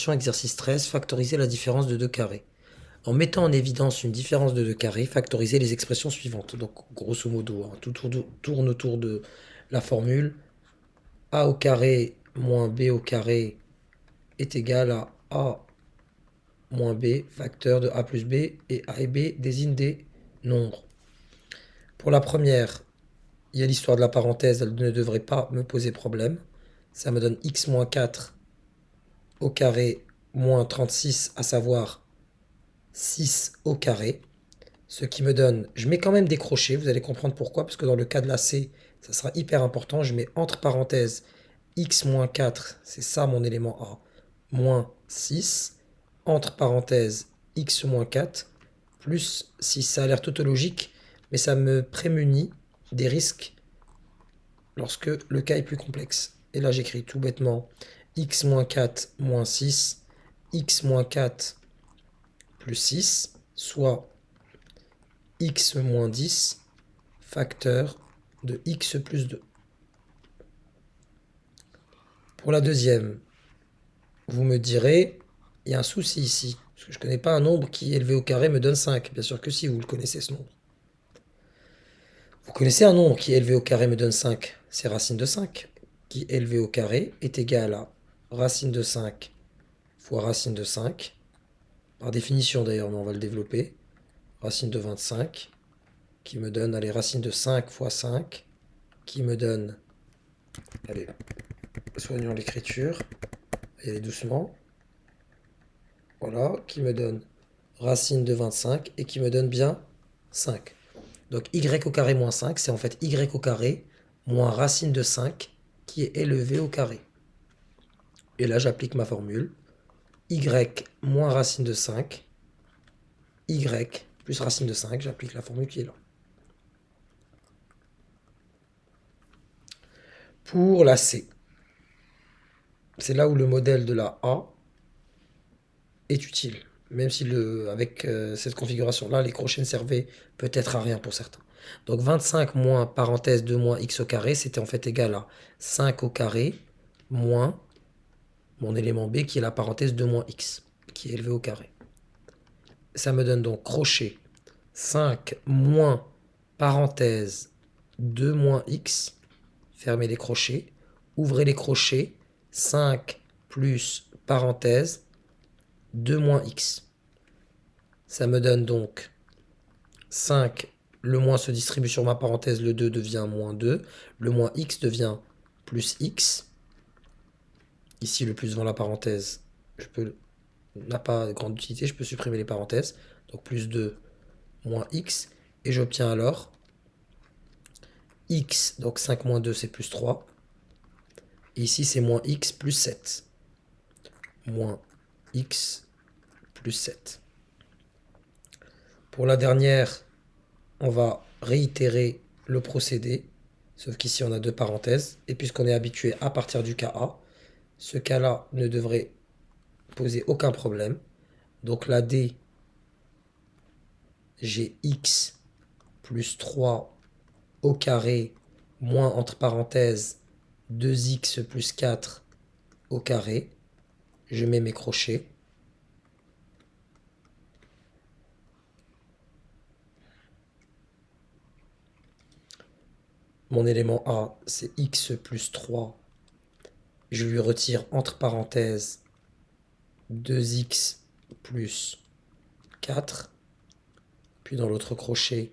Exercice 13, factoriser la différence de deux carrés. En mettant en évidence une différence de deux carrés, factoriser les expressions suivantes. Donc, grosso modo, tout tourne autour de la formule a au carré moins b au carré est égal à a moins b, facteur de a plus b, et a et b désignent des nombres. Pour la première, il y a l'histoire de la parenthèse, elle ne devrait pas me poser problème. Ça me donne x moins 4 au carré moins 36, à savoir 6 au carré. Ce qui me donne, je mets quand même des crochets, vous allez comprendre pourquoi, parce que dans le cas de la C, ça sera hyper important. Je mets entre parenthèses x moins 4, c'est ça mon élément A, moins 6, entre parenthèses x moins 4, plus 6. Ça a l'air tautologique, mais ça me prémunit des risques lorsque le cas est plus complexe. Et là, j'écris tout bêtement x moins 4 moins 6, x moins 4 plus 6, soit x moins 10, facteur de x plus 2. Pour la deuxième, vous me direz, il y a un souci ici, parce que je ne connais pas un nombre qui, élevé au carré, me donne 5. Bien sûr que si, vous le connaissez ce nombre. Vous connaissez un nombre qui, élevé au carré, me donne 5. C'est racine de 5, qui, élevé au carré, est égal à racine de 5 fois racine de 5. Par définition d'ailleurs, mais on va le développer. Racine de 25, qui me donne, allez, racine de 5 fois 5, qui me donne, allez, soignons l'écriture, et allez doucement, voilà, qui me donne racine de 25 et qui me donne bien 5. Donc y au carré moins 5, c'est en fait y au carré moins racine de 5 qui est élevé au carré. Et là, j'applique ma formule. Y moins racine de 5, y plus racine de 5, j'applique la formule qui est là. Pour la C, c'est là où le modèle de la A est utile. Même si avec cette configuration-là, les crochets ne servaient peut-être à rien pour certains. Donc 25 moins parenthèse 2 moins x au carré, c'était en fait égal à 5 au carré moins mon élément b qui est la parenthèse 2 moins x, qui est élevé au carré. Ça me donne donc crochet 5 moins parenthèse 2 moins x, fermez les crochets, ouvrez les crochets, 5 plus parenthèse 2 moins x. Ça me donne donc 5, le moins se distribue sur ma parenthèse, le 2 devient moins 2, le moins x devient plus x. Ici, le plus devant la parenthèse, n'a pas de grande utilité, je peux supprimer les parenthèses. Donc plus 2 moins x, et j'obtiens alors x, donc 5 moins 2 c'est plus 3, et ici c'est moins x plus 7. Moins x plus 7. Pour la dernière, on va réitérer le procédé, sauf qu'ici on a deux parenthèses, et puisqu'on est habitué à partir du cas A, ce cas-là ne devrait poser aucun problème. Donc la D, j'ai x plus 3 au carré moins entre parenthèses 2x plus 4 au carré. Je mets mes crochets. Mon élément A, c'est x plus 3. Je lui retire entre parenthèses 2x plus 4. Puis dans l'autre crochet,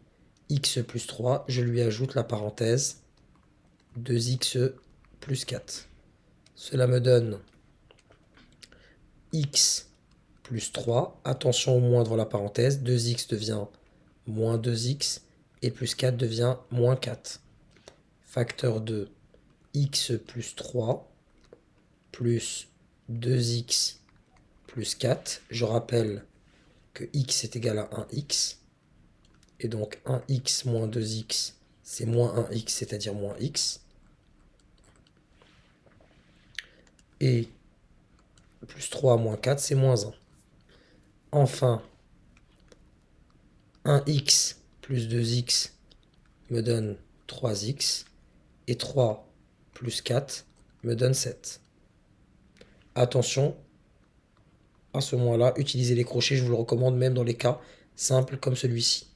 x plus 3, je lui ajoute la parenthèse 2x plus 4. Cela me donne x plus 3. Attention au moins devant la parenthèse. 2x devient moins 2x et plus 4 devient moins 4. Facteur de x plus 3 plus 2x plus 4. Je rappelle que x est égal à 1x. Et donc 1x moins 2x, c'est moins 1x, c'est-à-dire moins x. Et plus 3 moins 4, c'est moins 1. Enfin, 1x plus 2x me donne 3x. Et 3 plus 4 me donne 7. Attention, à ce moment-là, utiliser les crochets, je vous le recommande même dans les cas simples comme celui-ci.